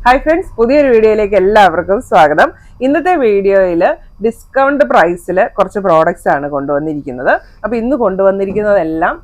Hi friends, പുതിയൊരു വീഡിയോയിലേക്ക് എല്ലാവർക്കും സ്വാഗതം. ഇന്നത്തെ വീഡിയോയിൽ ഡിസ്കൗണ്ട് പ്രൈസിൽ കുറച്ച് പ്രോഡക്റ്റ്സ് ആണ് കൊണ്ടുവന്നിരിക്കുന്നത്. അപ്പോൾ ഇന്ന് കൊണ്ടുവന്നിരിക്കുന്നതെല്ലാം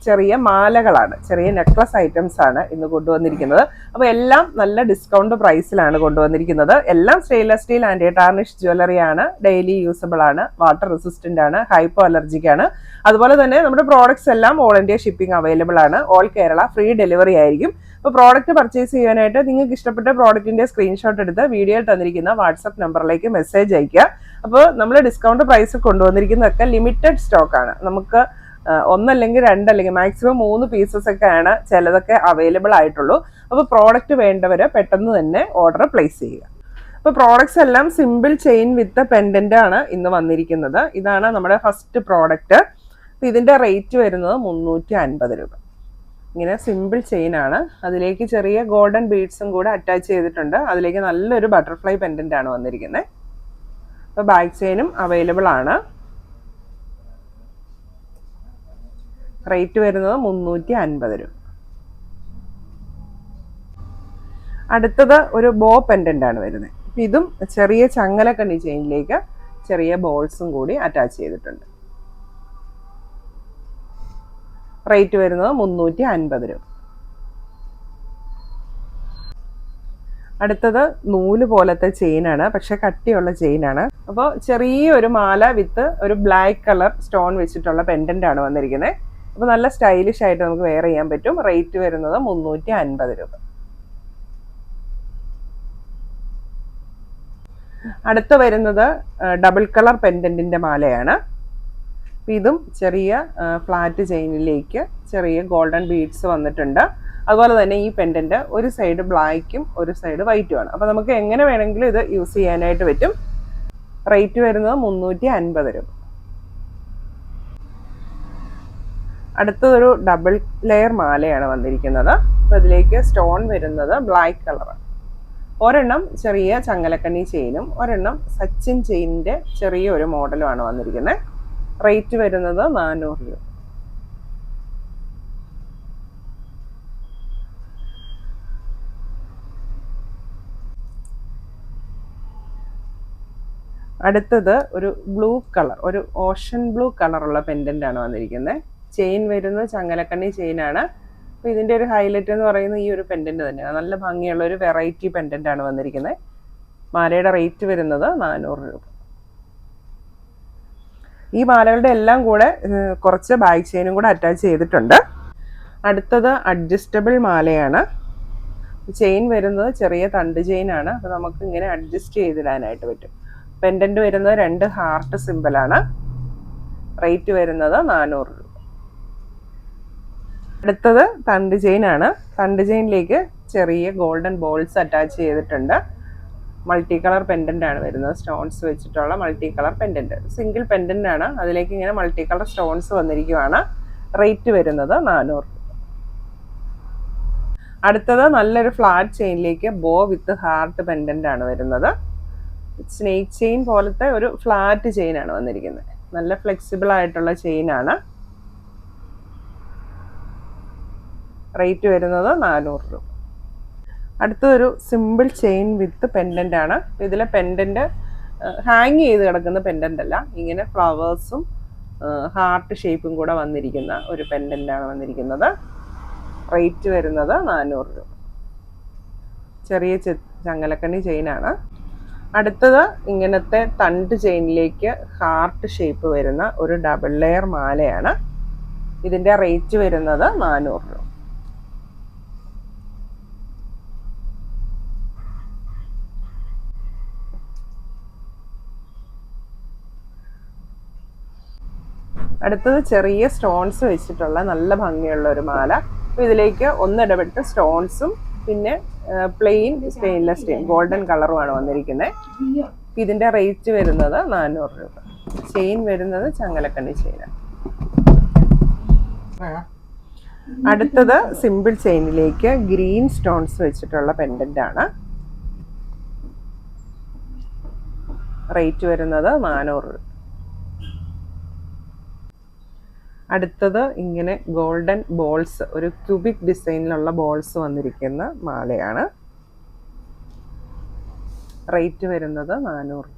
ചെറിയ മാലകളാണ്, ചെറിയ നെക്ലസ് ഐറ്റംസ് ആണ് ഇന്ന് കൊണ്ടുവന്നിരിക്കുന്നത്. അപ്പോൾ എല്ലാം നല്ല ഡിസ്കൗണ്ട് പ്രൈസിലാണ് കൊണ്ടുവന്നിരിക്കുന്നത്. എല്ലാം stainless steel and tarnish jewellery ആണ്, ഡെയിലി യൂസബിൾ ആണ്, വാട്ടർ റെസിസ്റ്റന്റ് ആണ്, ഹൈപ്പോ അലർജിക് ആണ്. അതുപോലെ തന്നെ നമ്മുടെ പ്രോഡക്റ്റ്സ് എല്ലാം ഓൾ ഇന്ത്യ ഷിപ്പിംഗ് അവൈലബിൾ ആണ്. ഓൾ കേരള ഫ്രീ ഡെലിവറി ആയിരിക്കും. അപ്പോൾ പ്രോഡക്റ്റ് പർച്ചേസ് ചെയ്യാനായിട്ട് നിങ്ങൾക്ക് ഇഷ്ടപ്പെട്ട പ്രോഡക്റ്റിന്റെ സ്ക്രീൻഷോട്ട് എടുത്ത് വീഡിയോയിൽ തന്നിരിക്കുന്ന വാട്സപ്പ് നമ്പറിലേക്ക് മെസ്സേജ് അയക്കുക. അപ്പോൾ നമ്മൾ ഡിസ്കൗണ്ട് പ്രൈസ് കൊണ്ടുവന്നിരിക്കുന്നതൊക്കെ ലിമിറ്റഡ് സ്റ്റോക്ക് ആണ്. നമുക്ക് ഒന്നല്ലെങ്കിൽ രണ്ടല്ലെങ്കിൽ മാക്സിമം 3 പീസസ് ഒക്കെ ആണ് ചിലതൊക്കെ അവൈലബിൾ ആയിട്ടുള്ളൂ. അപ്പോൾ പ്രോഡക്റ്റ് വേണ്ടവർ പെട്ടെന്ന് തന്നെ ഓർഡർ പ്ലേസ് ചെയ്യുക. അപ്പോൾ പ്രോഡക്ട്സ് എല്ലാം സിമ്പിൾ ചെയിൻ വിത്ത് പെൻഡന്റ് ആണ് ഇന്ന് വന്നിരിക്കുന്നത്. ഇതാണ് നമ്മുടെ ഫസ്റ്റ് പ്രോഡക്റ്റ്. അപ്പോൾ ഇതിന്റെ റേറ്റ് വരുന്നത് 350 രൂപ. ഇങ്ങനെ സിമ്പിൾ ചെയിൻ ആണ്, അതിലേക്ക് ചെറിയ ഗോൾഡൻ ബീഡ്സും കൂടെ അറ്റാച്ച് ചെയ്തിട്ടുണ്ട്. അതിലേക്ക് നല്ലൊരു ബട്ടർഫ്ലൈ പെൻഡന്റ് ആണ് വന്നിരിക്കുന്നത്. അപ്പോൾ ബാക്ക് ചെയിനും അവൈലബിൾ ആണ്. റേറ്റ് വരുന്നത് 350 രൂപ. അടുത്തത് ഒരു ബോ പെൻഡന്റ് ആണ് വരുന്നത്. ഇതും ചെറിയ ചങ്ങലക്കണ്ണി ചെയിനിലേക്ക് ചെറിയ ബോൾസും കൂടി അറ്റാച്ച് ചെയ്തിട്ടുണ്ട്. റേറ്റ് വരുന്നത് 350 രൂപ. അടുത്തത് നൂല് പോലത്തെ ചെയിനാണ്, പക്ഷെ കട്ടിയുള്ള ചെയിനാണ്. അപ്പോൾ ചെറിയൊരു മാല വിത്ത് ഒരു ബ്ലാക്ക് കളർ സ്റ്റോൺ വെച്ചിട്ടുള്ള പെൻഡന്റ് ആണ് വന്നിരിക്കുന്നത്. അപ്പോൾ നല്ല സ്റ്റൈലിഷ് ആയിട്ട് നമുക്ക് വെയർ ചെയ്യാൻ പറ്റും. റേറ്റ് വരുന്നത് 350 രൂപ. അടുത്ത വരുന്നത് ഡബിൾ കളർ പെൻഡന്റിന്റെ മാലയാണ്. ഇതും ചെറിയ ഫ്ലാറ്റ് ചെയിനിലേക്ക് ചെറിയ ഗോൾഡൻ ബീഡ്സ് വന്നിട്ടുണ്ട്. അതുപോലെ തന്നെ ഈ പെൻഡന്റ് ഒരു സൈഡ് ബ്ലാക്കും ഒരു സൈഡ് വൈറ്റും ആണ്. അപ്പോൾ നമുക്ക് എങ്ങനെ വേണമെങ്കിലും ഇത് യൂസ് ചെയ്യാനായിട്ട് പറ്റും. റേറ്റ് വരുന്നത് 350 രൂപ. അടുത്തതൊരു ഡബിൾ ലെയർ മാലയാണ് വന്നിരിക്കുന്നത്. അപ്പോൾ ഇതിലേക്ക് സ്റ്റോൺ വരുന്നത് ബ്ലാക്ക് കളറാണ്. ഒരെണ്ണം ചെറിയ ചങ്ങലക്കണ്ണി ചെയിനും ഒരെണ്ണം സച്ചിൻ ചെയിനിന്റെ ചെറിയ ഒരു മോഡലുമാണ് വന്നിരിക്കുന്നത്. റേറ്റ് വരുന്നത് 400 രൂപ. അടുത്തത് ഒരു ബ്ലൂ കളർ, ഒരു ഓഷൻ ബ്ലൂ കളറുള്ള പെൻഡന്റ് ആണ് വന്നിരിക്കുന്നത്. ചെയിൻ വരുന്നത് ചങ്ങലക്കണ്ണി ചെയിനാണ്. അപ്പോൾ ഇതിന്റെ ഒരു ഹൈലൈറ്റ് എന്ന് പറയുന്നത് ഈ ഒരു പെൻഡന്റ് തന്നെയാണ്. നല്ല ഭംഗിയുള്ള ഒരു വെറൈറ്റി പെൻഡന്റ് ആണ് വന്നിരിക്കുന്നത്. മാലയുടെ റേറ്റ് വരുന്നത് 400 രൂപ. ഈ മാലകളുടെ എല്ലാം കൂടെ കുറച്ച് ബാക്ക് ചെയിനും കൂടെ അറ്റാച്ച് ചെയ്തിട്ടുണ്ട്. അടുത്തത് അഡ്ജസ്റ്റബിൾ മാലയാണ്. ചെയിൻ വരുന്നത് ചെറിയ തണ്ട് ചെയിനാണ്. അപ്പോൾ നമുക്ക് ഇങ്ങനെ അഡ്ജസ്റ്റ് ചെയ്തിടാനായിട്ട് പറ്റും. പെൻഡന്റ് വരുന്നത് 2 ഹാർട്ട് സിമ്പിളാണ്. റേറ്റ് വരുന്നത് 400 രൂപ. അടുത്തത് തണ്ട് ചെയിനാണ്. തണ്ട് ചെയിനിലേക്ക് ചെറിയ ഗോൾഡൻ ബോൾസ് അറ്റാച്ച് ചെയ്തിട്ടുണ്ട്. മൾട്ടി കളർ പെൻഡന്റ് ആണ് വരുന്നത്. സ്റ്റോൺസ് വെച്ചിട്ടുള്ള multi colour pendant. Single pendant ആണ്, അതിലേക്ക് ഇങ്ങനെ മൾട്ടി കളർ സ്റ്റോൺസ് വന്നിരിക്കുകയാണ്. റേറ്റ് വരുന്നത് 400 രൂപ. അടുത്തത് നല്ലൊരു ഫ്ലാറ്റ് ചെയിനിലേക്ക് ബോ വിത്ത് ഹാർട്ട് പെൻഡന്റ് ആണ് വരുന്നത്. സ്നേക്ക് ചെയിൻ പോലത്തെ ഒരു ഫ്ലാറ്റ് ചെയിൻ ആണ് വന്നിരിക്കുന്നത്. നല്ല ഫ്ലെക്സിബിൾ ആയിട്ടുള്ള ചെയിൻ ആണ്. റേറ്റ് വരുന്നത് 400 രൂപ. അടുത്തൊരു സിമ്പിൾ ചെയിൻ വിത്ത് പെൻഡന്റ് ആണ്. ഇതിലെ പെൻഡന്റ് ഹാങ് ചെയ്ത് കിടക്കുന്ന പെൻഡന്റ് അല്ല, ഇങ്ങനെ ഫ്ലവേഴ്സും ഹാർട്ട് ഷേപ്പും കൂടെ വന്നിരിക്കുന്ന ഒരു പെൻഡന്റ് ആണ് വന്നിരിക്കുന്നത്. റേറ്റ് വരുന്നത് 400 രൂപ. ചെറിയ ചങ്ങലക്കണ്ണി ചെയിനാണ്. അടുത്തത് ഇങ്ങനത്തെ തണ്ട് ചെയിനിലേക്ക് ഹാർട്ട് ഷേപ്പ് വരുന്ന ഒരു ഡബിൾ ലെയർ മാലയാണ്. ഇതിന്റെ റേറ്റ് വരുന്നത് 400 രൂപ. അടുത്തത് ചെറിയ സ്റ്റോൺസ് വെച്ചിട്ടുള്ള നല്ല ഭംഗിയുള്ള ഒരു മാല. അപ്പോൾ ഇതിലേക്ക് ഒന്നിടപെട്ട് സ്റ്റോൺസും പിന്നെ പ്ലെയിൻ സ്റ്റെയിൻലെസ് സ്റ്റീൽ ഗോൾഡൻ കളറുമാണ് വന്നിരിക്കുന്നത്. ഇതിന്റെ റേറ്റ് വരുന്നത് 400 രൂപ. ചെയിൻ വരുന്നത് ചങ്ങലക്കണ്ണി ചെയിനാണ്. അടുത്തത് സിമ്പിൾ ചെയിനിലേക്ക് ഗ്രീൻ സ്റ്റോൺസ് വെച്ചിട്ടുള്ള പെൻഡന്റ് ആണ്. റേറ്റ് വരുന്നത് 400 രൂപ. അടുത്തത് ഇങ്ങനെ ഗോൾഡൻ ബോൾസ്, ഒരു ക്യൂബിക് ഡിസൈനിലുള്ള ബോൾസ് വന്നിരിക്കുന്ന മാലയാണ്. റേറ്റ് വരുന്നത് 400.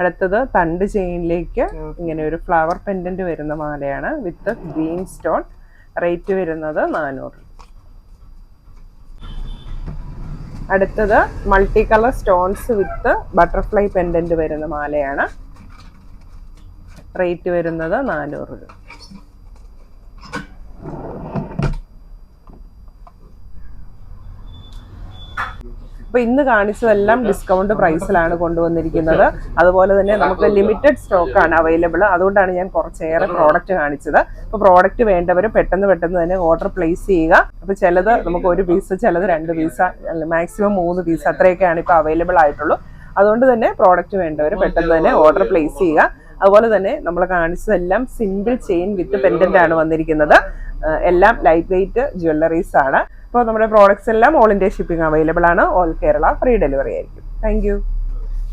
അടുത്തത് തണ്ട് ചെയിനിലേക്ക് ഇങ്ങനെ ഒരു ഫ്ലവർ പെൻഡന്റ് വരുന്ന മാലയാണ് വിത്ത് ഗ്രീൻ സ്റ്റോൺ. റേറ്റ് വരുന്നത് 400. അടുത്തത് മൾട്ടി കളർ സ്റ്റോൺസ് വിത്ത് ബട്ടർഫ്ലൈ പെൻഡന്റ് വരുന്ന മാലയാണ്. റേറ്റ് വരുന്നത് 400. അപ്പോൾ ഇന്ന് കാണിച്ചതെല്ലാം ഡിസ്കൗണ്ട് പ്രൈസിലാണ് കൊണ്ടുവന്നിരിക്കുന്നത്. അതുപോലെ തന്നെ നമുക്ക് ലിമിറ്റഡ് സ്റ്റോക്കാണ് അവൈലബിൾ. അതുകൊണ്ടാണ് ഞാൻ കുറച്ചേറെ പ്രോഡക്റ്റ് കാണിച്ചത്. അപ്പോൾ പ്രോഡക്റ്റ് വേണ്ടവർ പെട്ടെന്ന് തന്നെ ഓർഡർ പ്ലേസ് ചെയ്യുക. അപ്പോൾ ചിലത് നമുക്ക് 1 പീസ്, ചിലത് 2 പീസ്, മാക്സിമം 3 പീസ് അത്രയൊക്കെയാണ് ഇപ്പോൾ അവൈലബിൾ ആയിട്ടുള്ളൂ. അതുകൊണ്ട് തന്നെ പ്രോഡക്റ്റ് വേണ്ടവർ പെട്ടെന്ന് തന്നെ ഓർഡർ പ്ലേസ് ചെയ്യുക. അതുപോലെ തന്നെ നമ്മൾ കാണിച്ചതെല്ലാം സിംഗിൾ ചെയിൻ വിത്ത് പെൻഡന്റ് ആണ് വന്നിരിക്കുന്നത്. എല്ലാം ലൈറ്റ് വെയിറ്റ് ജ്വല്ലറീസ് ആണ്. അപ്പോൾ നമ്മുടെ പ്രോഡക്ട്സ് എല്ലാം ഓൾ ഇന്ത്യ ഷിപ്പിംഗ് അവൈലബിൾ ആണ്. ഓൾ കേരള ഫ്രീ ഡെലിവറി ആയിരിക്കും. താങ്ക്